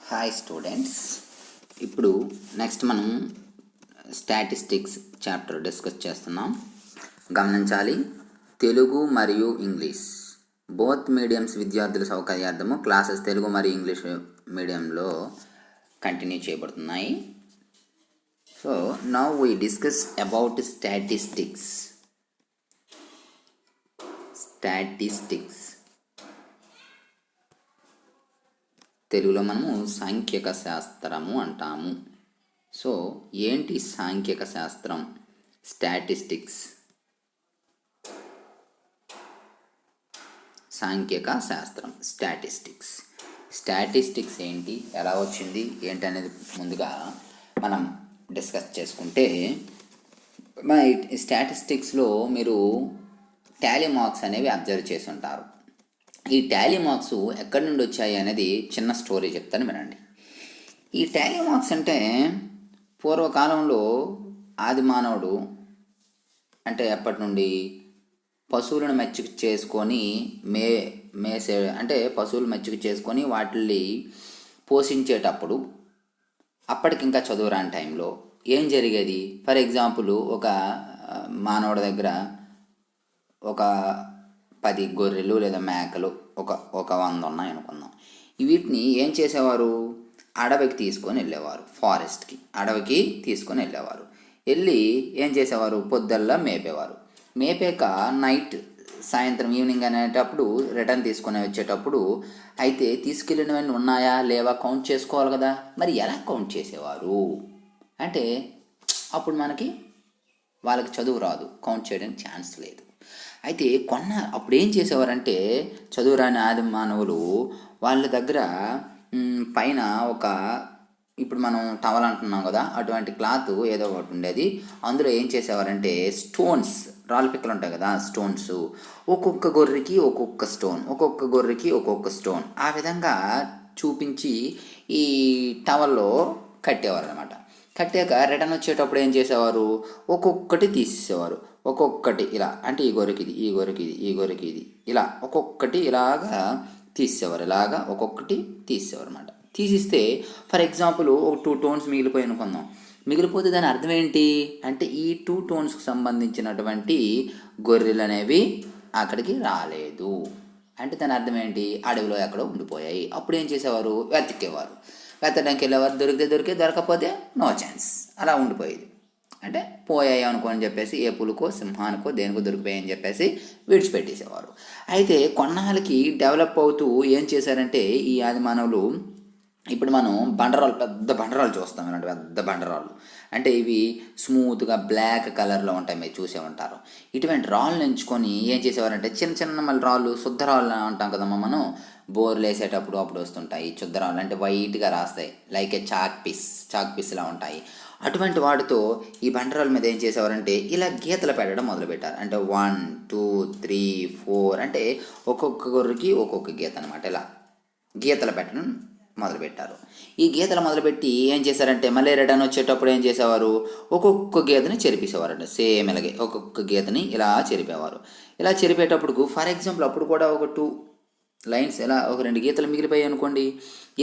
Hi students, ఇప్పుడు next మనం statistics chapter discuss చేస్తున్నాం. గమనించాలి, తెలుగు మరియు ఇంగ్లీష్ బోత్ మీడియంస్ విద్యార్థుల సౌకర్యార్థము క్లాసెస్ తెలుగు మరియు ఇంగ్లీష్ మీడియంలో కంటిన్యూ చేయబడుతున్నాయి. So now we discuss about statistics. తెలుగులో మనము సాంఖ్యక శాస్త్రము అంటాము. సో ఏంటి సాంఖ్యక శాస్త్రం? స్టాటిస్టిక్స్. సాంఖ్యక శాస్త్రం స్టాటిస్టిక్స్ ఏంటి, ఎలా వచ్చింది ఏంటి అనేది ముందుగా మనం డిస్కస్ చేసుకుంటే, స్టాటిస్టిక్స్లో మీరు టాలీ మార్క్స్ అనేవి అబ్జర్వ్ చేసి ఉంటారు. ఈ టాలీ మార్క్స్ ఎక్కడి నుండి వచ్చాయి అనేది చిన్న స్టోరీ చెప్తాను వినండి. ఈ టాలీ మార్క్స్ అంటే పూర్వకాలంలో ఆది మానవుడు అంటే ఎప్పటి నుండి పశువులను మచ్చిక చేసుకొని మేసే అంటే పశువులు మచ్చిక చేసుకొని వాటిని పోషించేటప్పుడు అప్పటికి ఇంకా చదువురాని టైంలో ఏం జరిగేది? ఫర్ ఎగ్జాంపుల్, ఒక మానవుడి దగ్గర ఒక 10 గొర్రెలు లేదా మేకలు ఒక 100 ఉన్నాయి అనుకుందాం. వీటిని ఏం చేసేవారు? అడవికి తీసుకొని వెళ్ళేవారు. ఫారెస్ట్కి, అడవికి తీసుకొని వెళ్ళేవారు. వెళ్ళి ఏం చేసేవారు? పొద్దుల్లా మేపేవారు. మేపాక నైట్, సాయంత్రం, ఈవినింగ్ అనేటప్పుడు రిటర్న్ తీసుకొని వచ్చేటప్పుడు అయితే తీసుకెళ్ళినవన్నీ ఉన్నాయా లేవా కౌంట్ చేసుకోవాలి కదా. మరి ఎలా కౌంట్ చేసేవారు అంటే, అప్పుడు వాళ్ళకి చదువు రాదు, కౌంట్ చేయడానికి ఛాన్స్ లేదు. అయితే అప్పుడు ఏం చేసేవారంటే, చదువురాని ఆది మానవులు వాళ్ళ దగ్గర పైన ఇప్పుడు మనం టవల్ అంటున్నాం కదా, అటువంటి క్లాత్ ఏదో ఒకటి ఉండేది. అందులో ఏం చేసేవారంటే స్టోన్స్, రాళ్ళ పిక్కలు ఉంటాయి కదా, స్టోన్స్, ఒక్కొక్క గొర్రెకి ఒక్కొక్క స్టోన్, ఒక్కొక్క గొర్రెకి ఒక్కొక్క స్టోన్, ఆ విధంగా చూపించి ఈ టవల్లో కట్టేవారు అనమాట. కట్టాక రిటర్న్ వచ్చేటప్పుడు ఏం చేసేవారు? ఒక్కొక్కటి తీసేసేవారు. ఒక్కొక్కటి ఇలా, అంటే ఈ గొర్రెకి ఇది, ఈ గొర్రెకి ఇది, ఈ గొర్రెకి ఇది, ఇలా ఒక్కొక్కటి ఇలాగా తీసేవారు. ఇలాగా ఒక్కొక్కటి తీసేవారు అనమాట. తీసిస్తే ఫర్ ఎగ్జాంపుల్ ఒక 2 టోన్స్ మిగిలిపోయి అనుకుందాం. మిగిలిపోతే దాని అర్థం ఏంటి అంటే, ఈ 2 టోన్స్కి సంబంధించినటువంటి గొర్రెలు అనేవి అక్కడికి రాలేదు అంటే దాని అర్థం ఏంటి? అడవిలో ఎక్కడో ఉండిపోయాయి. అప్పుడు ఏం చేసేవారు? వెతకడానికి వెళ్ళేవారు. దొరకపోతే నో ఛాన్స్, అలా ఉండిపోయేది. అంటే పోయాయి అనుకోని చెప్పేసి, ఏ పులుకో సింహానికో దేనికో దొరికిపోయాయని చెప్పేసి విడిచిపెట్టేసేవారు. అయితే కొన్నాళ్ళకి డెవలప్ అవుతూ ఏం చేశారంటే, ఈ ఆది మానవులు, ఇప్పుడు మనం బండరాళ్ళు, పెద్ద బండరాళ్ళు చూస్తాం. ఇలాంటి పెద్ద బండరాళ్ళు అంటే ఇవి స్మూత్గా బ్లాక్ కలర్లో ఉంటాయి, మీరు చూసే ఉంటారు. ఇటువంటి రాళ్ళు ఎంచుకొని ఏం చేసేవారంటే, చిన్న మళ్ళీ రాళ్ళు, శుద్ధ రాళ్ళు అంటాం కదమ్మా మనం, బోర్లు వేసేటప్పుడు అప్పుడు వస్తుంటాయి. శుద్ధ రాళ్ళు అంటే వైట్గా రాస్తాయి, లైక్ ఏ చాక్ పీస్లా ఉంటాయి. అటువంటి వాటితో ఈ బండరాళ్ళ మీద ఏం చేసేవారంటే, ఇలా గీతలు పెట్టడం మొదలుపెట్టారు. అంటే 1 2 3 4 అంటే ఒక్కొక్క గొర్రెకి ఒక్కొక్క గీత అనమాట. ఇలా గీతలు పెట్టడం మొదలుపెట్టారు. ఈ గీతలు మొదలుపెట్టి ఏం చేశారంటే, మళ్ళీ రిటర్న్ వచ్చేటప్పుడు ఏం చేసేవారు? ఒక్కొక్క గీతని చెరిపేసేవారంట. సేమ్ ఇలాగే ఒక్కొక్క గీతని ఇలా చెరిపేవారు. ఇలా చెరిపేటప్పుడు ఫర్ ఎగ్జాంపుల్ అప్పుడు కూడా ఒక 2 లైన్స్, ఇలా ఒక 2 గీతలు మిగిలిపోయాయి అనుకోండి.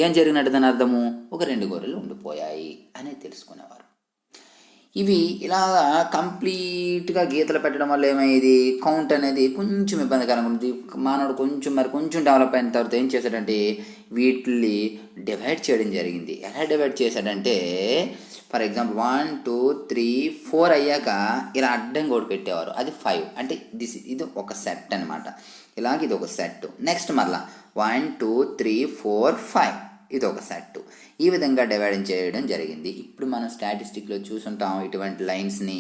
ఏం జరిగినట్టు దాని అర్థము? ఒక 2 గొర్రెలు ఉండిపోయాయి అనేది తెలుసుకునేవారు. ఇవి ఇలా కంప్లీట్గా గీతలు పెట్టడం వల్ల ఏమయ్యేది? కౌంట్ అనేది కొంచెం ఇబ్బందికరంగా ఉంది. మానవుడు కొంచెం డెవలప్ అయిన తర్వాత ఏం చేశాడంటే, వీటిని డివైడ్ చేయడం జరిగింది. ఎలా డివైడ్ చేశాడంటే, ఫర్ ఎగ్జాంపుల్ 1 2 3 4 అయ్యాక ఇలా అడ్డంగా ఒకటి పెట్టేవారు. అది 5 అంటే ఇది ఒక సెట్ అనమాట. ఇలాగ ఇది ఒక సెట్. నెక్స్ట్ మళ్ళా 1 2 3 4 5 ఇది ఒక సెట్. ఈ విధంగా డివైడ్ చేయడం జరిగింది. ఇప్పుడు మనం స్టాటిస్టిక్లో చూసుంటాం ఇటువంటి లైన్స్ని,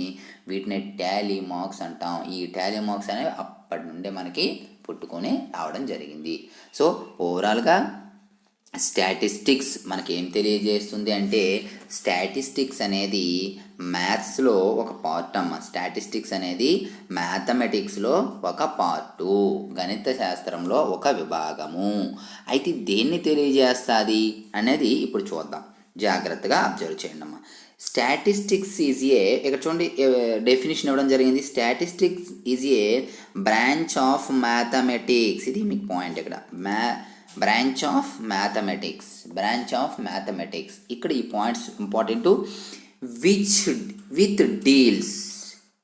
వీటిని టాలీ మార్క్స్ అంటాం. ఈ టాలీ మార్క్స్ అనేవి అప్పటి నుండే మనకి పుట్టుకొని రావడం జరిగింది. సో ఓవరాల్గా స్టాటిస్టిక్స్ మనకి ఏం తెలియజేస్తుంది అంటే, స్టాటిస్టిక్స్ అనేది మ్యాథ్స్లో ఒక పార్ట్ అమ్మ. స్టాటిస్టిక్స్ అనేది మ్యాథమెటిక్స్లో ఒక పార్టు, గణిత శాస్త్రంలో ఒక విభాగము. అయితే దేన్ని తెలియజేస్తుంది అనేది ఇప్పుడు చూద్దాం. జాగ్రత్తగా అబ్జర్వ్ చేయండి అమ్మ. స్టాటిస్టిక్స్ ఈజ్ ఇక్కడ చూడండి డెఫినేషన్ ఇవ్వడం జరిగింది. Statistics is a branch of mathematics. ఇది మీకు పాయింట్ ఇక్కడ. Branch of mathematics. ఇక్కడ ఈ points important. Which with deals,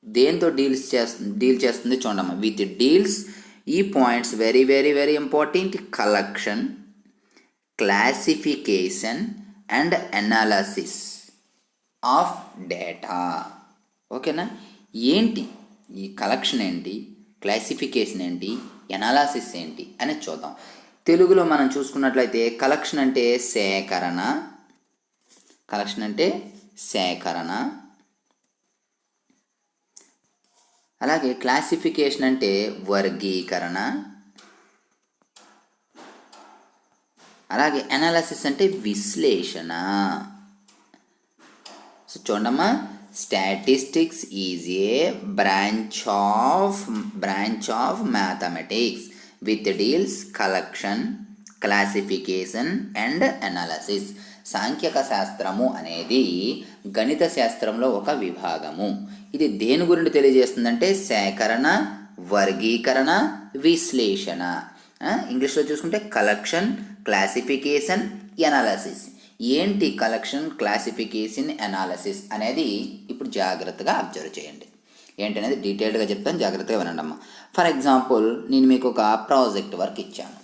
దేంతో డీల్ చేస్తుంది చూడమ్మా. విత్ డీల్స్, ఈ points very very very important. Collection, classification and analysis of data. ఓకేనా? ఏంటి ఈ కలెక్షన్, ఏంటి క్లాసిఫికేషన్, ఏంటి అనాలసిస్ ఏంటి అనేది చూద్దాం. తెలుగులో మనం చూసుకున్నట్లయితే కలెక్షన్ అంటే సేకరణ, అలాగే క్లాసిఫికేషన్ అంటే వర్గీకరణ, అలాగే అనాలసిస్ అంటే విశ్లేషణ. సో చూడమ్మా, statistics is a branch of mathematics with deals collection, classification and analysis. సాంఖ్యక శాస్త్రము అనేది గణిత శాస్త్రంలో ఒక విభాగము. ఇది దేని గురించి తెలియజేస్తుందంటే సేకరణ, వర్గీకరణ, విశ్లేషణ. ఇంగ్లీష్లో చూసుకుంటే కలెక్షన్, క్లాసిఫికేషన్, అనాలసిస్. ఏంటి కలెక్షన్, క్లాసిఫికేషన్, అనాలసిస్ అనేది ఇప్పుడు జాగ్రత్తగా అబ్జర్వ్ చేయండి. ఏంటనేది డీటెయిల్డ్గా చెప్తాను, జాగ్రత్తగా వినండి అమ్మా. ఫర్ ఎగ్జాంపుల్, నేను మీకు ఒక ప్రాజెక్ట్ వర్క్ ఇచ్చాను.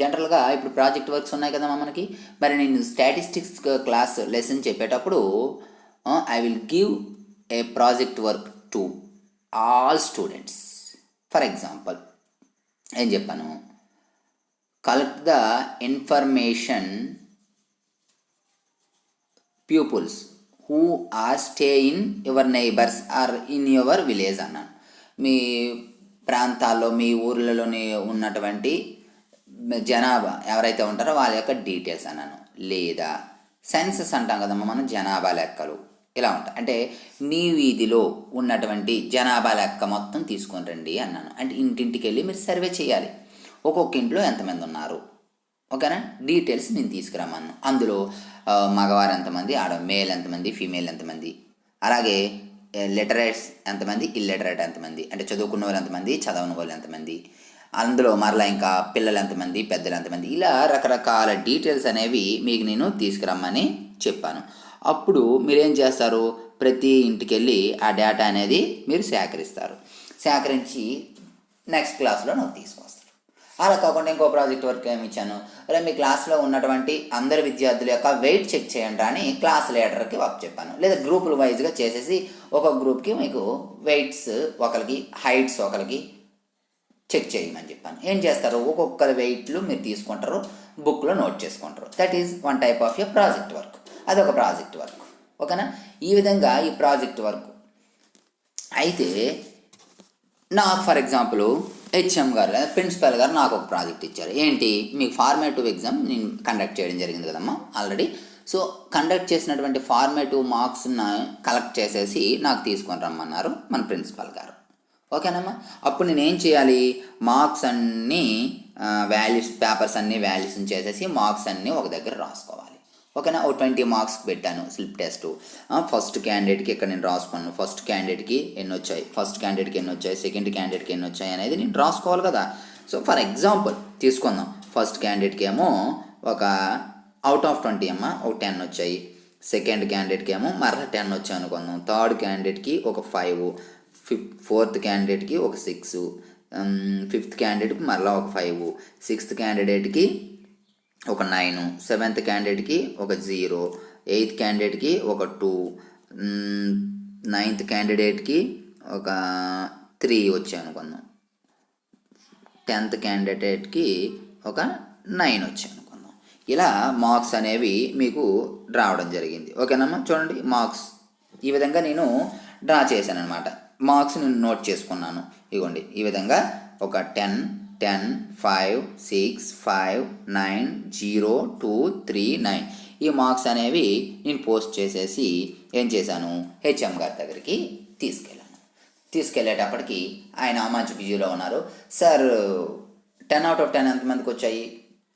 జనరల్గా ఇప్పుడు ప్రాజెక్ట్ వర్క్స్ ఉన్నాయి కదమ్మా మనకి. మరి నేను స్టాటిస్టిక్స్ క్లాస్ లెసన్ చెప్పేటప్పుడు I will give a project work to all students. For example ఏం చెప్పాను, collect the information pupils who are stay in your neighbors or in your village అన్నాను. మీ ప్రాంతాల్లో, మీ ఊర్లలోని ఉన్నటువంటి జనాభా ఎవరైతే ఉంటారో వాళ్ళ యొక్క డీటెయిల్స్ అన్నాను. లేదా సెన్సస్ అంటాం కదమ్మా మనం, జనాభా లెక్కలు ఇలా ఉంటాయి. అంటే మీ వీధిలో ఉన్నటువంటి జనాభా లెక్క మొత్తం తీసుకొని రండి అన్నాను. అంటే ఇంటింటికి వెళ్ళి మీరు సర్వే చేయాలి, ఒక్కొక్క ఇంట్లో ఎంతమంది ఉన్నారు. ఓకేనా? డీటెయిల్స్ నేను తీసుకురమ్మను. అందులో మగవారు ఎంతమంది, మేల్ ఎంతమంది, ఫీమేల్ ఎంతమంది, అలాగే లిటరేట్స్ ఎంతమంది, ఇల్లిటరేట్ ఎంతమంది, అంటే చదువుకున్న వాళ్ళు ఎంతమంది, చదవని వాళ్ళు ఎంతమంది, అందులో మరలా ఇంకా పిల్లలు ఎంతమంది, పెద్దలు ఎంతమంది, ఇలా రకరకాల డీటెయిల్స్ అనేవి మీకు నేను తీసుకురమ్మని చెప్పాను. అప్పుడు మీరేం చేస్తారు, ప్రతి ఇంటికి వెళ్ళి ఆ డేటా అనేది మీరు సేకరించి నెక్స్ట్ క్లాస్లో నాకు తీసుకొస్తారు. అలా కాకుండా ఇంకో ప్రాజెక్ట్ వర్క్ ఏమి ఇచ్చాను, అలా మీ క్లాస్లో ఉన్నటువంటి అందరి విద్యార్థుల యొక్క వెయిట్ చెక్ చేయండి అని క్లాస్ లీడర్కి వర్క్ చెప్పాను. లేదా గ్రూపుల వైజ్గా చేసేసి ఒక గ్రూప్కి మీకు వెయిట్స్, ఒకరికి హైట్స్, ఒకరికి చెక్ చేయమని చెప్పాను. ఏం చేస్తారు, ఒక్కొక్కరి వెయిట్లు మీరు తీసుకుంటారు, బుక్లో నోట్ చేసుకుంటారు. That is one type of a project work. అదొక ప్రాజెక్ట్ వర్క్. ఓకేనా? ఈ విధంగా ఈ ప్రాజెక్ట్ వర్క్ అయితే నాకు ఫర్ ఎగ్జాంపుల్ హెచ్ఎం గారు లేదా ప్రిన్సిపల్ గారు నాకు ఒక ప్రాజెక్ట్ ఇచ్చారు. ఏంటి, మీకు ఫార్మేటివ్ ఎగ్జామ్ నేను కండక్ట్ చేయడం జరిగింది కదమ్మా ఆల్రెడీ. సో కండక్ట్ చేసినటువంటి ఫార్మేటివ్ మార్క్స్ని కలెక్ట్ చేసేసి నాకు తీసుకొని రమ్మన్నారు మన ప్రిన్సిపల్ గారు. ఓకేనమ్మా? అప్పుడు నేను ఏం చేయాలి, మార్క్స్ అన్నీ వాల్యూస్, పేపర్స్ అన్నీ వాల్యూస్ని చేసేసి మార్క్స్ అన్నీ ఒక దగ్గర రాసుకోవాలి. ఓకేనా? ఒక 20 మార్క్స్ పెట్టాను స్లిప్ టెస్ట్. ఫస్ట్ క్యాండిడేట్కి ఇక్కడ నేను రాసుకున్నాను, ఫస్ట్ క్యాండిడేట్కి ఎన్ని వచ్చాయి, సెకండ్ క్యాండిడేట్కి ఎన్ని వచ్చాయి అనేది నేను రాసుకోవాలి కదా. సో ఫర్ ఎగ్జాంపుల్ తీసుకుందాం, ఫస్ట్ క్యాండిడేట్కి ఏమో ఒక అవుట్ ఆఫ్ 20 అమ్మా ఒక 10 వచ్చాయి, సెకండ్ క్యాండిడేట్కి ఏమో మరలా 10 వచ్చాయి అనుకుందాం, థర్డ్ క్యాండిడేట్కి ఒక 5, ఫోర్త్ క్యాండిడేట్కి ఒక 6, ఫిఫ్త్ క్యాండిడేట్కి మరలా ఒక 5, సిక్స్త్ క్యాండిడేట్కి ఒక 9, సెవెంత్ క్యాండిడేట్కి ఒక 0, ఎయిత్ క్యాండిడేట్కి ఒక 2, నైన్త్ క్యాండిడేట్కి ఒక 3 వచ్చాయి అనుకుందాం, 10th క్యాండిడేట్కి ఒక 9 వచ్చాయి అనుకుందాం. ఇలా మార్క్స్ అనేవి మీకు రావడం జరిగింది. ఓకేనమ్మా? చూడండి, మార్క్స్ ఈ విధంగా నేను డ్రా చేశాను అనమాట. మార్క్స్ నేను నోట్ చేసుకున్నాను. ఇవ్వండి, ఈ విధంగా ఒక 10, 5, 6, 5, 9, 0, 2, 3, 9 ఈ మార్క్స్ అనేవి నేను పోస్ట్ చేసేసి ఏం చేశాను, హెచ్ఎం గారి దగ్గరికి తీసుకెళ్ళేటప్పటికి ఆయన మంచి బిజీలో ఉన్నారు. సార్ 10 out of 10 ఎంతమందికి వచ్చాయి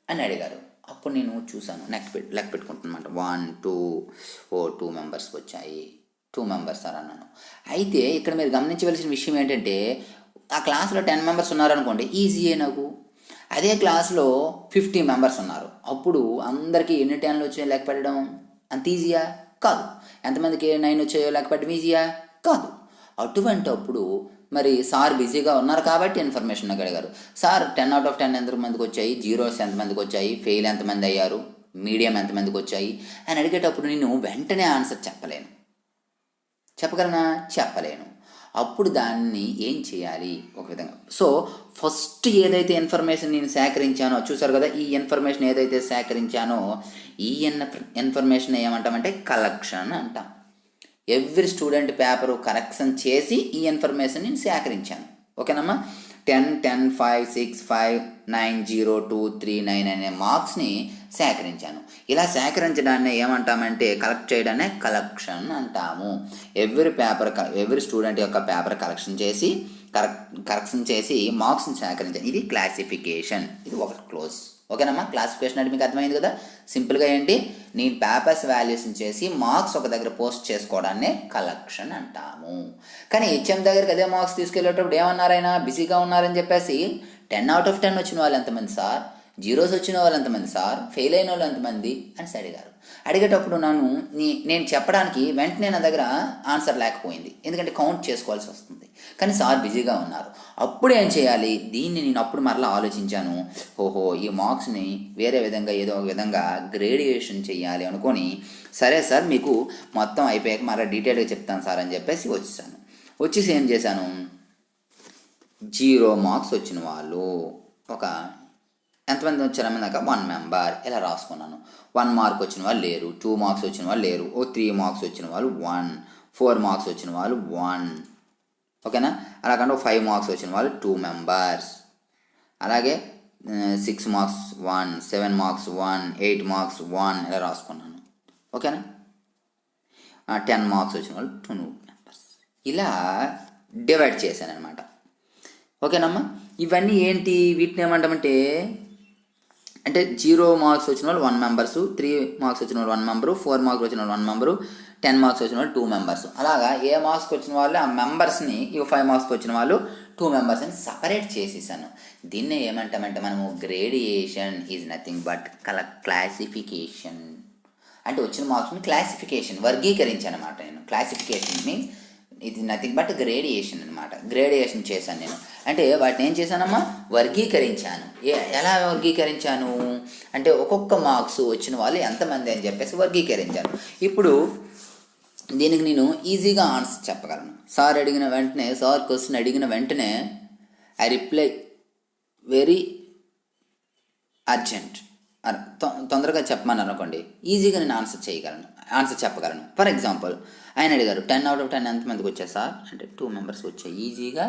అని అడిగారు. అప్పుడు నేను చూశాను, లెక్క పెట్టుకుంటున్నమాట. 1, 2 2 మెంబర్స్కి వచ్చాయి, 2 మెంబర్స్ సార్ అన్నాను. అయితే ఇక్కడ మీరు గమనించవలసిన విషయం ఏంటంటే, ఆ క్లాస్లో 10 మెంబర్స్ ఉన్నారనుకోండి, ఈజీయే నాకు. అదే క్లాస్లో 50 మెంబర్స్ ఉన్నారు. అప్పుడు అందరికీ ఎన్ని 10లు వచ్చాయో లెక్క పెట్టడం అంత ఈజీయా? కాదు. ఎంతమందికి 9 వచ్చాయో లెక్క పెట్టడం ఈజీయా? కాదు. అటువంటి అప్పుడు మరి సార్ బిజీగా ఉన్నారు కాబట్టి ఇన్ఫర్మేషన్ నాకు అడిగారు. సార్ 10/10 ఎంతమందికి వచ్చాయి, జీరోస్ ఎంతమందికి వచ్చాయి, ఫెయిల్ ఎంతమంది అయ్యారు, మీడియం ఎంతమందికి వచ్చాయి అని అడిగేటప్పుడు నేను వెంటనే ఆన్సర్ చెప్పలేను. చెప్పగలనా? చెప్పలేను. అప్పుడు దాన్ని ఏం చేయాలి? ఒక విధంగా సో ఫస్ట్ ఏదైతే ఇన్ఫర్మేషన్ నేను సేకరించానో చూసారు కదా, ఈ ఇన్ఫర్మేషన్ ఏదైతే సేకరించానో ఈ ఇన్ఫర్మేషన్ ఏమంటామంటే కలెక్షన్ అంటాం. ఎవ్రీ స్టూడెంట్ పేపరు కరెక్షన్ చేసి ఈ ఇన్ఫర్మేషన్ నేను సేకరించాను. ఓకేనమ్మా. 10, 10, 5, 6, 5, 9, 0, 2, 3, 9 అనే మార్క్స్ని సేకరించాను. ఇలా సేకరించడాన్ని ఏమంటామంటే కలెక్ట్ చేయడాన్ని కలెక్షన్ అంటాము. ఎవ్రీ స్టూడెంట్ యొక్క పేపర్ కరెక్షన్ చేసి మార్క్స్ని సేకరించాను. ఇది క్లాసిఫికేషన్. ఇది ఒకటి క్లోజ్. ఓకేనమ్మా. క్లాసిఫికేషన్ అంటే మీకు అర్థమైంది కదా. సింపుల్గా ఏంటి, నేను పేపర్స్ వాల్యుయేషన్ చేసి మార్క్స్ ఒక దగ్గర పోస్ట్ చేసుకోవడాన్ని కలెక్షన్ అంటాము. కానీ హెచ్ఎం దగ్గరికి అదే మార్క్స్ తీసుకెళ్ళేటప్పుడు ఏమన్నారైనా బిజీగా ఉన్నారని చెప్పేసి 10/10 వచ్చిన వాళ్ళు ఎంతమంది సార్, జీరోస్ వచ్చిన వాళ్ళు ఎంతమంది సార్, ఫెయిల్ అయిన వాళ్ళు ఎంతమంది అని అడిగారు. అడిగేటప్పుడు నేను చెప్పడానికి వెంటనే నా దగ్గర ఆన్సర్ లేకపోయింది, ఎందుకంటే కౌంట్ చేసుకోవాల్సి వస్తుంది. కానీ సార్ బిజీగా ఉన్నారు. అప్పుడు ఏం చేయాలి? దీన్ని నేను అప్పుడు మరలా ఆలోచించాను. ఓహో, ఈ మార్క్స్ని వేరే విధంగా ఏదో ఒక విధంగా గ్రేడియేషన్ చేయాలి అనుకొని, సరే సార్ మీకు మొత్తం అయిపోయాక మరలా డీటెయిల్గా చెప్తాను సార్ అని చెప్పేసి వచ్చేసి ఏం చేశాను, 0 మార్క్స్ వచ్చిన వాళ్ళు ఎంతమంది వచ్చారమ్మ నాకు 1 మెంబర్ ఇలా రాసుకున్నాను. 1 మార్క్ వచ్చిన వాళ్ళు లేరు, 2 మార్క్స్ వచ్చిన వాళ్ళు లేరు, 3 మార్క్స్ వచ్చిన వాళ్ళు 1, 4 మార్క్స్ వచ్చిన వాళ్ళు 1. ఓకేనా. అలాగంటే 5 మార్క్స్ వచ్చిన వాళ్ళు 2 మెంబర్స్. అలాగే 6 మార్క్స్ 1, 7 మార్క్స్ 1, 8 మార్క్స్ 1 ఇలా రాసుకున్నాను. ఓకేనా. 10 మార్క్స్ వచ్చిన వాళ్ళు 2 మెంబర్స్. ఇలా డివైడ్ చేశాను అనమాట. ఓకేనమ్మా. ఇవన్నీ ఏంటి, వీటిని ఏమంటామంటే 0 మార్క్స్ వచ్చిన వాళ్ళు 1 మెంబర్సు, 3 మార్క్స్ వచ్చిన వాళ్ళు 1 మెంబరు, 4 మార్క్స్ వచ్చిన వాళ్ళు 1 మెంబరు, 10 మార్క్స్ వచ్చిన వాళ్ళు 2 మెంబర్స్. అలాగా ఏ మార్క్స్కి వచ్చిన వాళ్ళు ఆ మెంబర్స్ని 5 మార్క్స్కి వచ్చిన వాళ్ళు 2 మెంబర్స్ అని సపరేట్ చేసేసాను. దీన్నే ఏమంటామంటే మనము gradation is nothing but classification. అంటే వచ్చిన మార్క్స్ని క్లాసిఫికేషన్ వర్గీకరించాను అనమాట. నేను క్లాసిఫికేషన్ మీన్స్ ఇది నథింగ్ బట్ గ్రేడియేషన్ అనమాట. గ్రేడియేషన్ చేశాను నేను. అంటే వాటిని ఏం చేశానమ్మా, వర్గీకరించాను. ఎలా వర్గీకరించాను అంటే ఒక్కొక్క మార్క్స్ వచ్చిన వాళ్ళు ఎంతమంది అని చెప్పేసి వర్గీకరించాను. ఇప్పుడు దీనికి నేను ఈజీగా ఆన్సర్ చెప్పగలను. సార్ క్వశ్చన్ అడిగిన వెంటనే ఐ రిప్లై వెరీ అర్జెంట్, తొందరగా చెప్పమని అనుకోండి, ఈజీగా నేను ఆన్సర్ చెప్పగలను. ఫర్ ఎగ్జాంపుల్ ఆయన అడిగారు 10/10 ఎంతమందికి వచ్చాయి సార్ అంటే 2 మెంబర్స్ వచ్చాయి, ఈజీగా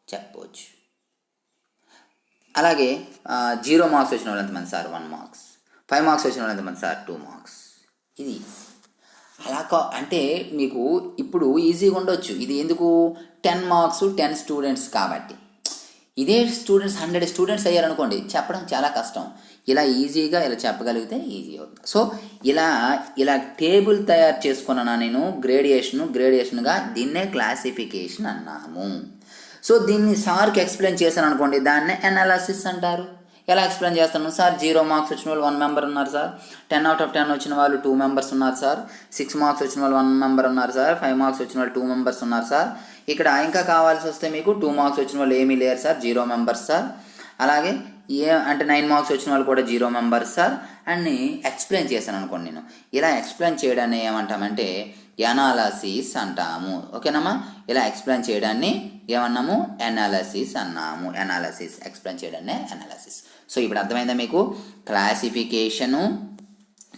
చెప్పవచ్చు. అలాగే 0 మార్క్స్ వచ్చిన వాళ్ళు ఎంతమంది సార్ 1 మార్క్స్, 5 మార్క్స్ వచ్చిన వాళ్ళు ఎంతమంది సార్ 2 మార్క్స్. ఇది అలా అంటే మీకు ఇప్పుడు ఈజీగా ఉండొచ్చు. ఇది ఎందుకు 10 మార్క్స్ 10 స్టూడెంట్స్ కాబట్టి. ఇదే స్టూడెంట్స్ 100 స్టూడెంట్స్ అయ్యారనుకోండి, చెప్పడం చాలా కష్టం. ఇలా ఈజీగా ఇలా చెప్పగలిగితే ఈజీ అవుతుంది. సో ఇలా టేబుల్ తయారు చేసుకున్నాను నేను. గ్రేడియేషన్గా దీన్నే క్లాసిఫికేషన్ అన్నాము. సో దీన్ని సార్కి ఎక్స్ప్లెయిన్ చేశాను అనుకోండి, దాన్నే అనాలిసిస్ అంటారు. ఎలా ఎక్స్ప్లెయిన్ చేస్తాను సార్, 0 మార్క్స్ వచ్చిన వాళ్ళు 1 మెంబర్ ఉన్నారు సార్, 10/10 వచ్చిన వాళ్ళు 2 మెంబర్స్ ఉన్నారు సార్, 6 మార్క్స్ వచ్చిన వాళ్ళు 1 మెంబర్ ఉన్నారు సార్, 5 మార్క్స్ వచ్చిన వాళ్ళు 2 మెంబర్స్ ఉన్నారు సార్. ఇక్కడ ఇంకా కావాల్సి వస్తే మీకు 2 మార్క్స్ వచ్చిన వాళ్ళు ఏమీ లేరు సార్, 0 మెంబర్స్ సార్. అలాగే 9 మార్క్స్ వచ్చిన వాళ్ళు కూడా 0 మెంబర్స్ సార్ అని ఎక్స్ప్లెయిన్ చేశాను అనుకోండి. నేను ఇలా ఎక్స్ప్లెయిన్ చేయడాన్ని ఏమంటామంటే ఎనాలసిస్ అంటాము. ఓకేనమ్మా. ఇలా ఎక్స్ప్లెయిన్ చేయడాన్ని ఏమన్నాము, ఎనాలసిస్ అన్నాము. ఎక్స్ప్లెయిన్ చేయడాన్ని ఎనాలసిస్. సో ఇప్పుడు అర్థమైందా మీకు? క్లాసిఫికేషను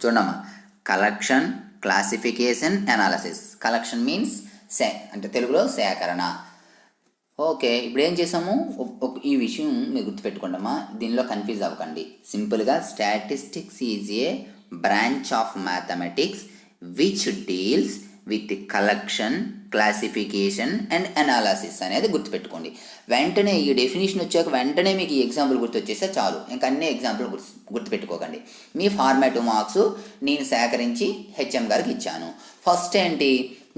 చూడమ్మా, collection, classification, analysis. Collection means అంటే తెలుగులో సేకరణ. ఓకే, ఇప్పుడు ఏం చేసాము, ఈ విషయం మీరు గుర్తుపెట్టుకోండమ్మా, దీనిలో కన్ఫ్యూజ్ అవ్వకండి. సింపుల్గా statistics is a branch of mathematics which deals with collection, classification and analysis అనేది గుర్తుపెట్టుకోండి. వెంటనే ఈ డెఫినేషన్ వచ్చాక వెంటనే మీకు ఈ ఎగ్జాంపుల్ గుర్తొచ్చేస్తే చాలు. ఇంకా అన్ని ఎగ్జాంపుల్ గుర్తుపెట్టుకోకండి. మీ ఫార్మాట్ మార్క్స్ నేను సేకరించి హెచ్ఎం గారికి ఇచ్చాను. ఫస్ట్ ఏంటి,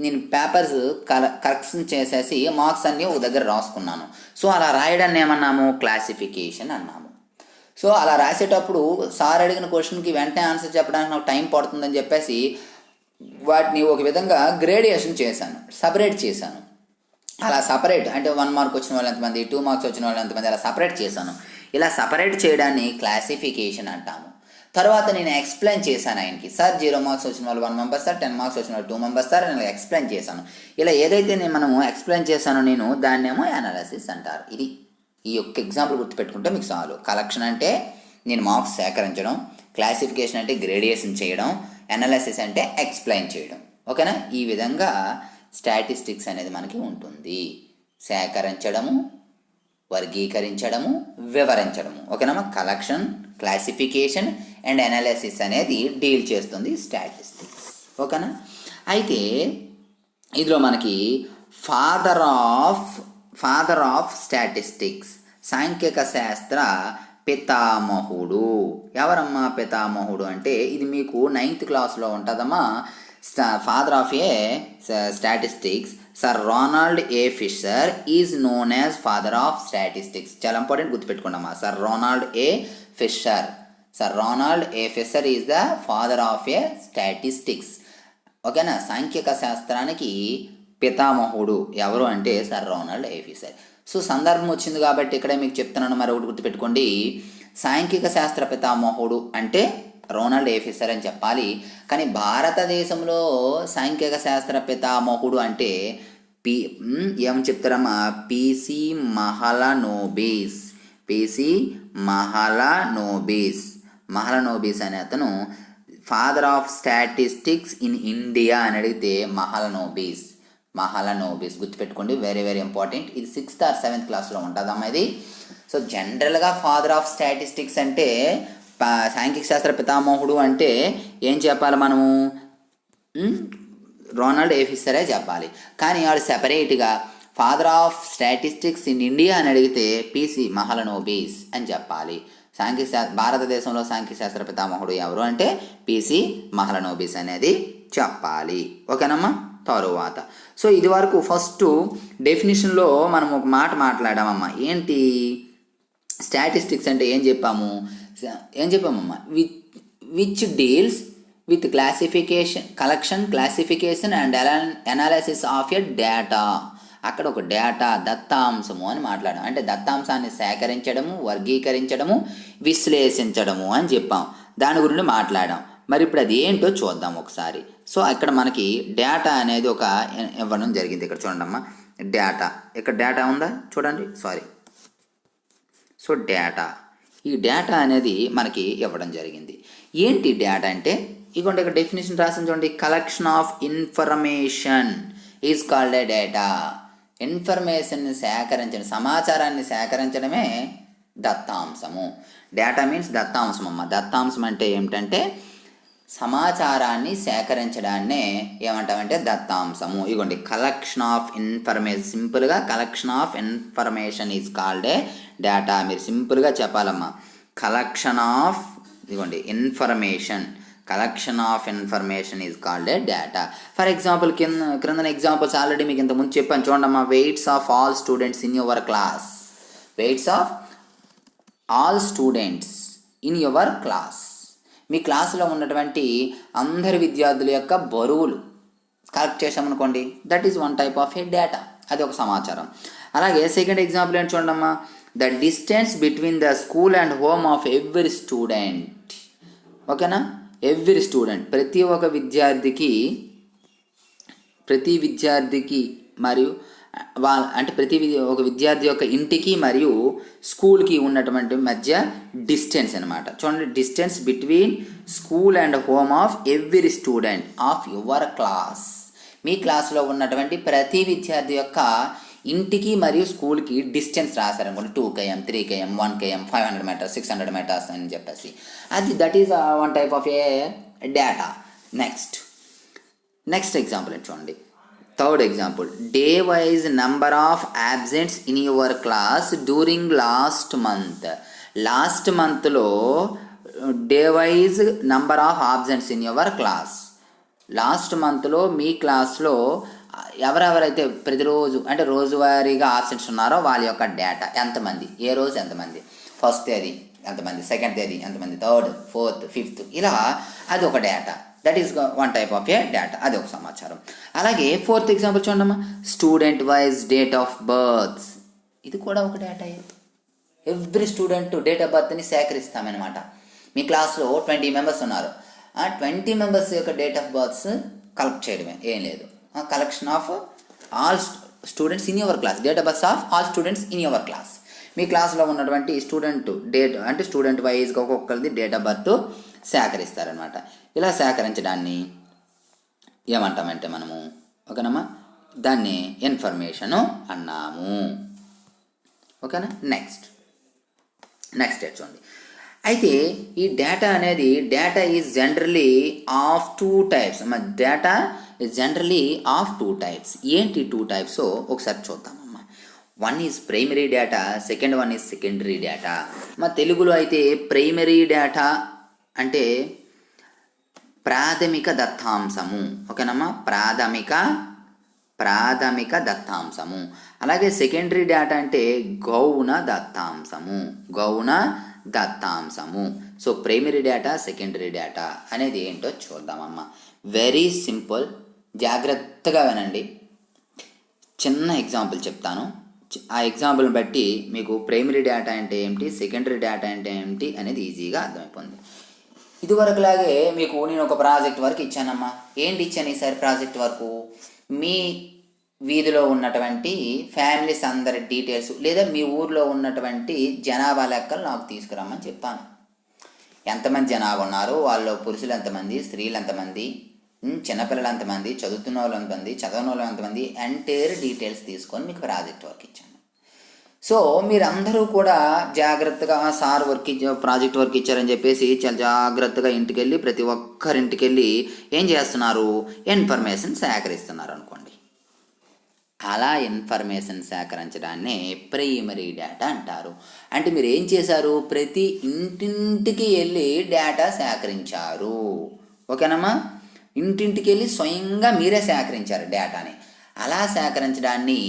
నేను పేపర్స్ కరెక్షన్ చేసేసి మార్క్స్ అన్నీ ఒక దగ్గర రాసుకున్నాను. సో అలా రాయడాన్ని ఏమన్నాము, క్లాసిఫికేషన్ అన్నాము. సో అలా రాసేటప్పుడు సార్ అడిగిన క్వశ్చన్కి వెంటనే ఆన్సర్ చెప్పడానికి నాకు టైం పడుతుందని చెప్పేసి వాటిని ఒక విధంగా గ్రేడియేషన్ చేశాను, సపరేట్ చేశాను. అలా సపరేట్ అంటే 1 మార్క్ వచ్చిన వాళ్ళు ఎంతమంది, 2 మార్క్స్ వచ్చిన వాళ్ళు ఎంతమంది, అలా సపరేట్ చేశాను. ఇలా సపరేట్ చేయడాన్ని క్లాసిఫికేషన్ అంటాము. తర్వాత నేను ఎక్స్ప్లెయిన్ చేశాను ఆయనకి, సార్ 0 మార్క్స్ వచ్చిన వాళ్ళు 1 మెంబర్ సార్, 10 మార్క్స్ వచ్చిన వాళ్ళు 2 మెంబర్స్ సార్ అని ఎక్స్ప్లెయిన్ చేశాను. ఇలా ఏదైతే మనము ఎక్స్ప్లెయిన్ చేశానో నేను దాన్నేమో అనాలిసిస్ అంటారు. ఇది ఈ యొక్క ఎగ్జాంపుల్ గుర్తుపెట్టుకుంటే మీకు చాలు. కలెక్షన్ అంటే నేను మార్క్స్ సేకరించడం, క్లాసిఫికేషన్ అంటే గ్రేడియేషన్ చేయడం, అనాలిసిస్ అంటే ఎక్స్ప్లెయిన్ చేయడం. ఓకేనా? ఈ విధంగా స్టాటిస్టిక్స్ అనేది మనకి ఉంటుంది. సేకరించడము, వర్గీకరించడము, వివరించడము. ఓకేనా? కలెక్షన్, క్లాసిఫికేషన్ అండ్ అనాలిసిస్ అనేది డీల్ చేస్తుంది స్టాటిస్టిక్స్. ఓకేనా? అయితే ఇందులో మనకి ఫాదర్ ఆఫ్ స్టాటిస్టిక్స్, సాంఖ్యక శాస్త్ర పితామహుడు. ఎవరమ్మా పితామహుడు అంటే ఇది మీకు 9th క్లాస్లో ఉంటుందమ్మా. Father of a statistics sir Ronald A Fisher is known as father of statistics. చాలా ఇంపార్టెంట్, గుర్తుపెట్టుకోండమ్మా. Sir Ronald A Fisher is the father of a statistics. ఓకేనా? సాంఖ్యక శాస్త్రానికి పితామహుడు ఎవరు అంటే sir Ronald A Fisher. So సందర్భం వచ్చింది కాబట్టి ఇక్కడే మీకు చెప్తున్నాను, మరొకటి గుర్తుపెట్టుకోండి. సాంఖ్యక శాస్త్ర పితామహుడు అంటే రోనాల్డ్ ఏ ఫిషర్ అని చెప్పాలి. కానీ భారతదేశంలో సాంఖ్యక శాస్త్ర పితామహుడు అంటే ఏమని చెప్తారమ్మా? పిసి మహలనోబిస్ అనే అతను father of statistics in India అని అడిగితే మహలనోబిస్ గుర్తుపెట్టుకోండి. Very very important. ఇది 6th or 7th క్లాస్లో ఉంటుందమ్మా ఇది. సో జనరల్గా ఫాదర్ ఆఫ్ స్టాటిస్టిక్స్ అంటే సాంఖ్యక శాస్త్ర పితామహుడు అంటే ఏం చెప్పాలి మనము? రోనాల్డ్ ఏ ఫిషరే చెప్పాలి. కానీ వాడు సెపరేట్గా father of statistics in India అని అడిగితే పిసి మహలనోబిస్ అని చెప్పాలి. భారతదేశంలో సాంఖ్య శాస్త్ర పితామహుడు ఎవరు అంటే పిసి మహలనోబిస్ అనేది చెప్పాలి. ఓకేనమ్మా? తరువాత సో ఇది వరకు ఫస్ట్ డెఫినిషన్లో మనం ఒక మాట మాట్లాడామమ్మా. ఏంటి? స్టాటిస్టిక్స్ అంటే ఏం చెప్పామమ్మా? Which deals with collection, classification and analysis of a data. అక్కడ ఒక డేటా దత్తాంశము అని మాట్లాడాం. అంటే దత్తాంశాన్ని సేకరించడము, వర్గీకరించడము, విశ్లేషించడము అని చెప్పాం. దాని గురించి మాట్లాడాం. మరి ఇప్పుడు అది ఏంటో చూద్దాం ఒకసారి. సో ఇక్కడ మనకి డేటా అనేది ఒక ఇవ్వడం జరిగింది. ఇక్కడ చూడండి అమ్మా, డేటా. ఇక్కడ డేటా ఉందా? చూడండి, సారీ. సో డేటా, ఈ డేటా అనేది మనకి ఇవ్వడం జరిగింది. ఏంటి డేటా అంటే? ఇదిగోండి ఇక్కడ డెఫినేషన్ రాసింది చూడండి. Collection of information is called a data. ఇన్ఫర్మేషన్ని సేకరించడం, సమాచారాన్ని సేకరించడమే దత్తాంశము. డేటా మీన్స్ దత్తాంశం అమ్మ. దత్తాంశం అంటే ఏమిటంటే సమాచారాన్ని సేకరించడాన్నే ఏమంటామంటే దత్తాంశము. ఇదిగోండి కలెక్షన్ ఆఫ్ ఇన్ఫర్మేషన్. సింపుల్గా collection of information is called a data. మీరు సింపుల్గా చెప్పాలమ్మా. Collection of information is called a data. For example క్రింద ఎగ్జాంపుల్స్ ఆల్రెడీ మీకు ఇంతకుముందు చెప్పాను చూడమ్మా. Weights of all students in your class. Weights of all students in your class. మీ క్లాసులో ఉన్నటువంటి అందరి విద్యార్థుల యొక్క బరువులు కలెక్ట్ చేసామనుకోండి, that is one type of a data. అది ఒక సమాచారం. అలాగే సెకండ్ ఎగ్జాంపుల్ ఏంటి చూడమ్మా. The distance between the school and home of every student. ఓకేనా? ఎవ్రీ స్టూడెంట్, ప్రతి విద్యార్థికి మరియు ఒక విద్యార్థి యొక్క ఇంటికి మరియు స్కూల్కి ఉన్నటువంటి మధ్య డిస్టెన్స్ అనమాట. చూడండి, distance between school and home of every student of your class. మీ క్లాస్లో ఉన్నటువంటి ప్రతి విద్యార్థి యొక్క ఇంటికి మరియు స్కూల్కి డిస్టెన్స్ రాశారనుకోండి. 2 km, 3 km, 1 km, 500 meters, 600 meters అని చెప్పేసి. That is one type of a data. Next example చూడండి. Third example. Day wise number of absents in your class during last మంత్లో day wise number of absents in your class. Last మంత్లో మీ క్లాస్లో ఎవరెవరైతే ప్రతిరోజు రోజువారీగా ఆబ్సెంట్స్ ఉన్నారో వాళ్ళ యొక్క డేటా ఎంతమంది, ఏ రోజు ఎంతమంది. ఫస్ట్ అది ఎంతమంది సెకండ్ తేదీ, ఎంతమంది థర్డ్, ఫోర్త్, ఫిఫ్త్, ఇలా అది ఒక data. That is one type of a data, అది ఒక సమాచారం. అలాగే ఫోర్త్ ఎగ్జాంపుల్ చూడమ్మా, student wise date of births, ఇది కూడా ఒక data. Every student date of బర్త్ని సేకరిస్తామన్నమాట. మీ క్లాస్లో 20 మెంబర్స్ ఉన్నారు, ఆ 20 మెంబర్స్ యొక్క డేట్ ఆఫ్ బర్త్స్ కలెక్ట్ చేయడమే, ఏం లేదు. Collection of all students in your class, date of birth of all students in your class. మీ క్లాస్లో ఉన్నటువంటి స్టూడెంట్ డేట్ అంటే స్టూడెంట్ వైజ్గా ఒక్కొక్కరిది డేట్ ఆఫ్ బర్త్ సేకరిస్తారనమాట. ఇలా సేకరించడాన్ని ఏమంటామంటే మనము, ఓకేనమ్మా, దాన్ని ఇన్ఫర్మేషను అన్నాము. ఓకేనా. నెక్స్ట్ చూడండి. అయితే ఈ డేటా అనేది, data is generally of 2 types. Data is generally of 2 types. ఏంటి 2 టైప్స్ ఒకసారి చూద్దామమ్మా. One is primary data, second one is secondary data. తెలుగులో అయితే ప్రైమరీ డేటా అంటే ప్రాథమిక దత్తాంశము, ఓకేనమ్మా, ప్రాథమిక దత్తాంశము. అలాగే సెకండరీ డేటా అంటే గౌణ దత్తాంశము. So primary data, secondary data అనేది ఏంటో చూద్దామమ్మా. వెరీ సింపుల్, జాగ్రత్తగా వినండి. చిన్న ఎగ్జాంపుల్ చెప్తాను, ఆ ఎగ్జాంపుల్ని బట్టి మీకు ప్రైమరీ డేటా అంటే ఏమిటి, సెకండరీ డేటా అంటే ఏమిటి అనేది ఈజీగా అర్థమైపోతుంది. ఇదివరకులాగే మీకు నేను ఒక ప్రాజెక్ట్ వర్క్ ఇచ్చానమ్మా. ఏంటి ఇచ్చాను ఈసారి ప్రాజెక్ట్ వర్క్? మీ వీధిలో ఉన్నటువంటి ఫ్యామిలీస్ అందరి డీటెయిల్స్, లేదా మీ ఊర్లో ఉన్నటువంటి జనాభా లెక్కలు నాకు తీసుకురమ్మని చెప్పాను. ఎంతమంది జనాభా ఉన్నారు, వాళ్ళు పురుషులు ఎంతమంది, స్త్రీలు ఎంతమంది, చిన్నపిల్లలు ఎంతమంది, చదువుతున్న వాళ్ళు ఎంతమంది, చదవని వాళ్ళు ఎంతమంది, ఎంటైర్ డీటెయిల్స్ తీసుకొని మీకు ప్రాజెక్ట్ వర్క్ ఇచ్చాను. సో మీరందరూ కూడా జాగ్రత్తగా సార్ ప్రాజెక్ట్ వర్క్ ఇచ్చారని చెప్పేసి చాలా జాగ్రత్తగా ఇంటికి వెళ్ళి ప్రతి ఒక్కరింటికి వెళ్ళి ఏం చేస్తున్నారు, ఇన్ఫర్మేషన్ సేకరిస్తున్నారు అనుకోండి. అలా ఇన్ఫర్మేషన్ సేకరించడాన్ని ప్రైమరీ డేటా అంటారు. అంటే మీరు ఏం చేశారు, ప్రతి ఇంటింటికి వెళ్ళి డేటా సేకరించారు. ఓకేనమ్మా, ఇంటింటికి వెళ్ళి స్వయంగా మీరే సేకరించారు డేటాని. అలా సేకరించడాన్ని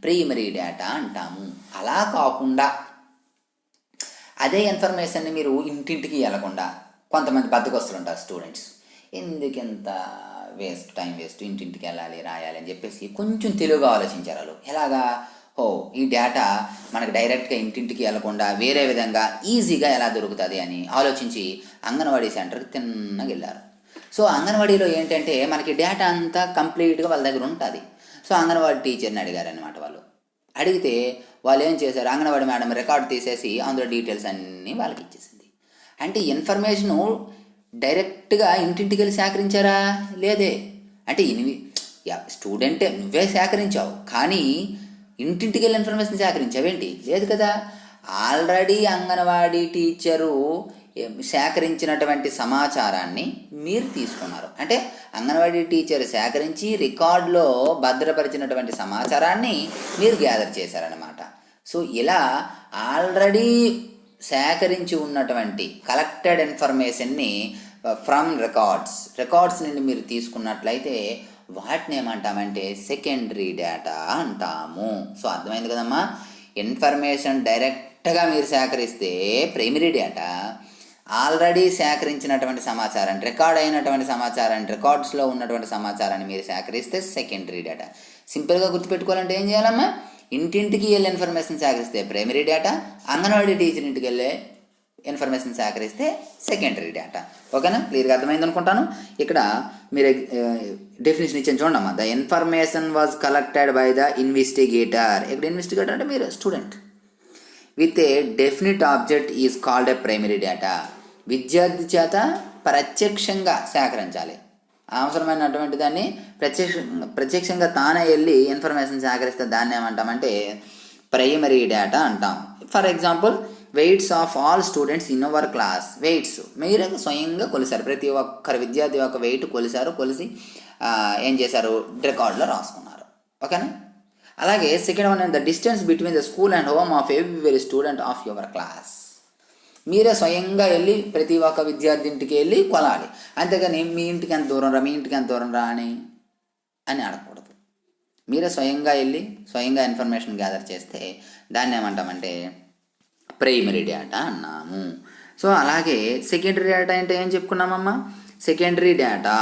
ప్రైమరీ డేటా అంటాము. అలా కాకుండా అదే ఇన్ఫర్మేషన్ని మీరు ఇంటింటికి వెళ్ళకుండా, కొంతమంది బద్దకొస్తులు ఉంటారు స్టూడెంట్స్, ఎందుకెంత టైం వేస్ట్, ఇంటింటికి వెళ్ళాలి రాయాలి అని చెప్పేసి కొంచెం తెలుగుగా ఆలోచించారు వాళ్ళు. ఎలాగా, ఈ డేటా మనకు డైరెక్ట్గా ఇంటింటికి వెళ్ళకుండా వేరే విధంగా ఈజీగా ఎలా దొరుకుతుంది అని ఆలోచించి అంగన్వాడీ సెంటర్కి తిన్నగా వెళ్ళారు. సో అంగన్వాడీలో ఏంటంటే మనకి డేటా అంతా కంప్లీట్గా వాళ్ళ దగ్గర ఉంటుంది. సో అంగన్వాడీ టీచర్ని అడిగారనమాట. వాళ్ళు అడిగితే వాళ్ళు ఏం చేశారు, అంగన్వాడీ మేడం రికార్డు తీసేసి అందులో డీటెయిల్స్ అన్నీ వాళ్ళకి ఇచ్చేసింది. అంటే ఇన్ఫర్మేషను డైరెక్ట్గా ఇంటింటికి వెళ్ళి సేకరించారా? లేదే. అంటే స్టూడెంటే నువ్వే సేకరించావు, కానీ ఇంటింటికి వెళ్ళి ఇన్ఫర్మేషన్ సేకరించావేంటి? లేదు కదా. ఆల్రెడీ అంగన్వాడీ టీచరు సేకరించినటువంటి సమాచారాన్ని మీరు తీసుకున్నారు. అంటే అంగన్వాడీ టీచర్ సేకరించి రికార్డులో భద్రపరిచినటువంటి సమాచారాన్ని మీరు గ్యాదర్ చేశారనమాట. సో ఇలా ఆల్రెడీ సేకరించి ఉన్నటువంటి కలెక్టెడ్ ఇన్ఫర్మేషన్ని ఫ్రమ్ రికార్డ్స్ నుండి మీరు తీసుకున్నట్లయితే వాటిని ఏమంటామంటే సెకండరీ డేటా అంటాము. సో అర్థమైంది కదమ్మా. ఇన్ఫర్మేషన్ డైరెక్ట్గా మీరు సేకరిస్తే ప్రైమరీ డేటా, ఆల్రెడీ సేకరించినటువంటి సమాచారాన్ని, రికార్డ్ అయినటువంటి సమాచారాన్ని, రికార్డ్స్లో ఉన్నటువంటి సమాచారాన్ని మీరు సేకరిస్తే సెకండరీ డేటా. సింపుల్గా గుర్తుపెట్టుకోవాలంటే ఏం చేయాలమ్మా, ఇంటింటికి వెళ్ళే ఇన్ఫర్మేషన్ సేకరిస్తే ప్రైమరీ డేటా, అంగన్వాడీ టీచర్ ఇంటికి వెళ్ళే ఇన్ఫర్మేషన్ సేకరిస్తే సెకండరీ డేటా. ఓకేనా, క్లియర్గా అర్థమైంది అనుకుంటాను. ఇక్కడ మీరు డెఫినేషన్ ఇచ్చాను చూడమ్మా. The information was collected by the investigator. ఇక్కడ ఇన్వెస్టిగేటర్ అంటే మీరు student. With a definite object is called a primary data. విద్యార్థి చేత ప్రత్యక్షంగా సేకరించాలి, అవసరమైనటువంటి దాన్ని ప్రత్యక్షంగా తానే వెళ్ళి ఇన్ఫర్మేషన్ సేకరిస్తే దాన్ని ఏమంటామంటే ప్రైమరీ డేటా అంటాం. For example, weights of all students in our class. Weights మీరే స్వయంగా కొలిసారు, ప్రతి ఒక్కరి విద్యార్థి యొక్క వెయిట్ కొలిసి ఏం చేశారు, రికార్డులో రాసుకున్నారు. ఓకేనా. అలాగే second one, the distance between the school and home of every student of your class. మీరే స్వయంగా వెళ్ళి ప్రతి ఒక్క విద్యార్థి ఇంటికి వెళ్ళి కొలాలి, అంతేగాని మీ ఇంటికి ఎంత దూరం రా, మీ ఇంటికి ఎంత దూరం రా అని అడగకూడదు. మీరే స్వయంగా వెళ్ళి స్వయంగా ఇన్ఫర్మేషన్ గ్యాదర్ చేస్తే దాన్ని ఏమంటామంటే ప్రైమరీ డేటా అన్నాము. సో అలాగే సెకండరీ డేటా అంటే ఏం చెప్పుకున్నామమ్మా? Secondary data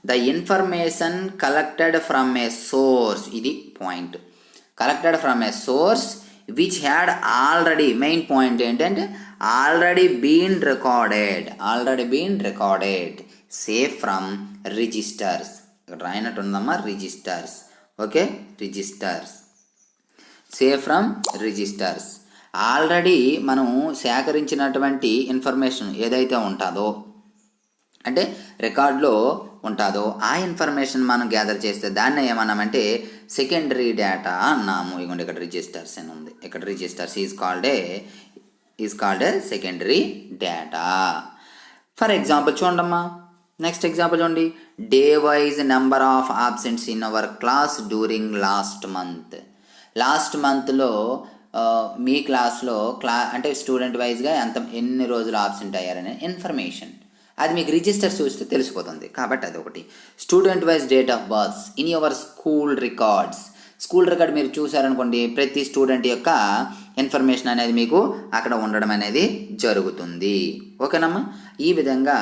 the information collected from a source, ఇది point, collected from a source which had already, main point ఏంటంటే already been recorded say from registers, ఇక్కడ రాయినట్టు ఉందమ్మా registers, okay, registers, say from registers. Already మనం సేకరించినటువంటి information ఏదైతే ఉంటుందో, అంటే రికార్డులో ఉంటుందో ఆ ఇన్ఫర్మేషన్ మనం గ్యాదర్ చేస్తే దాన్ని ఏమన్నామంటే సెకండరీ డేటా అన్నాము. ఇదిగోండి ఇక్కడ రిజిస్టర్స్ అని ఉంది, ఇక్కడ registers is called a secondary data. For example చూడమ్మా, నెక్స్ట్ ఎగ్జాంపుల్ చూడండి. Day wise number of absents in our class during last మంత్లో మీ క్లాస్లో అంటే స్టూడెంట్ వైజ్గా ఎన్ని రోజులు ఆబ్సెంట్ అయ్యారనే ఇన్ఫర్మేషన్ అది మీకు రిజిస్టర్ చూస్తే తెలిసిపోతుంది. కాబట్టి అదొకటి. Student wise date of birth in your school record మీరు చూసారనుకోండి, ప్రతి స్టూడెంట్ యొక్క ఇన్ఫర్మేషన్ అనేది మీకు అక్కడ ఉండడం అనేది జరుగుతుంది. ఓకేనమ్మా? ఈ విధంగా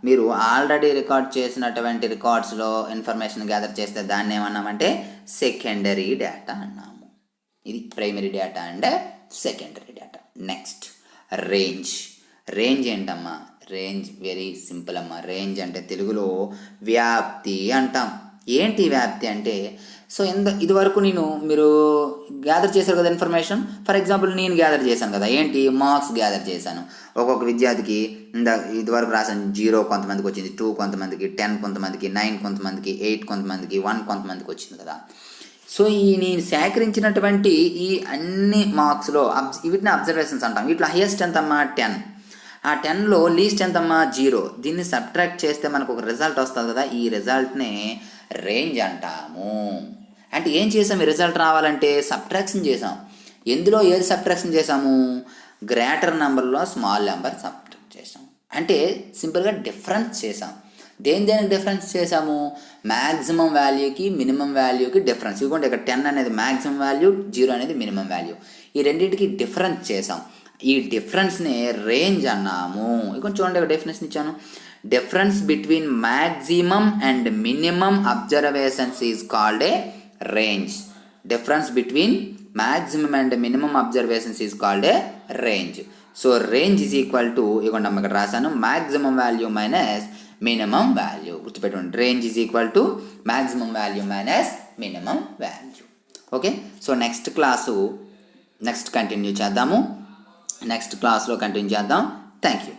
మీరు ఆల్రెడీ రికార్డ్ చేసినటువంటి రికార్డ్స్లో ఇన్ఫర్మేషన్ గ్యాదర్ చేస్తే దాన్ని ఏమన్నామంటే సెకండరీ డేటా అన్నాము. ఇది primary data and secondary data. Next range ఏంటమ్మా? రేంజ్ వెరీ సింపుల్ అమ్మా. రేంజ్ అంటే తెలుగులో వ్యాప్తి అంటాం. ఏంటి వ్యాప్తి అంటే, సో ఇదివరకు మీరు గ్యాదర్ చేశారు కదా ఇన్ఫర్మేషన్. ఫర్ ఎగ్జాంపుల్ నేను గ్యాదర్ చేశాను కదా, ఏంటి మార్క్స్ గ్యాదర్ చేశాను. ఒక్కొక్క విద్యార్థికి ఇదివరకు రాసాను 0 కొంతమందికి వచ్చింది, 2 కొంతమందికి, 10 కొంతమందికి, 9 కొంతమందికి, 8 కొంతమందికి, 1 కొంతమందికి వచ్చింది కదా. సో నేను సేకరించినటువంటి ఈ అన్ని మార్క్స్లో వీటిని అబ్జర్వేషన్స్ అంటాం. వీటిలో హైయెస్ట్ ఎంతమ్మా? 10. ఆ 10లో లీస్ట్ ఎంతమ్మా? 0. దీన్ని సబ్ట్రాక్ట్ చేస్తే మనకు ఒక రిజల్ట్ వస్తుంది కదా, ఈ రిజల్ట్నే రేంజ్ అంటాము. అంటే ఏం చేసాం? ఈ రిజల్ట్ రావాలంటే సబ్ట్రాక్షన్ చేసాం. ఎందులో ఏది సబ్ట్రాక్షన్ చేసాము? గ్రేటర్ నెంబర్లో స్మాల్ నెంబర్ సబ్ట్రాక్ట్ చేసాం. అంటే సింపుల్గా డిఫరెన్స్ చేసాం. దేనికి డిఫరెన్స్ చేసాము? మ్యాక్సిమం వాల్యూకి మినిమం వాల్యూకి డిఫరెన్స్. ఇవ్వండి, ఇక్కడ 10 అనేది మ్యాక్సిమం వాల్యూ, 0 అనేది మినిమం వాల్యూ. ఈ రెండింటికి డిఫరెన్స్ చేసాం. ఈ డిఫరెన్స్ని రేంజ్ అన్నాము. ఇక చూడండి, ఇక్కడ డెఫినేషన్ ఇచ్చాను. Difference between maximum and minimum observations is called a range. Difference between maximum and minimum observations is called a range. So range is equal to, ఇవ్వండి అమ్మ ఇక్కడ రాశాను, maximum value minus minimum value. గుర్తుపెట్టుకోండి, range is equal to maximum value minus minimum value. Okay, so next continue చేద్దాము. Next క్లాస్లో continue చేద్దాం. Thank you.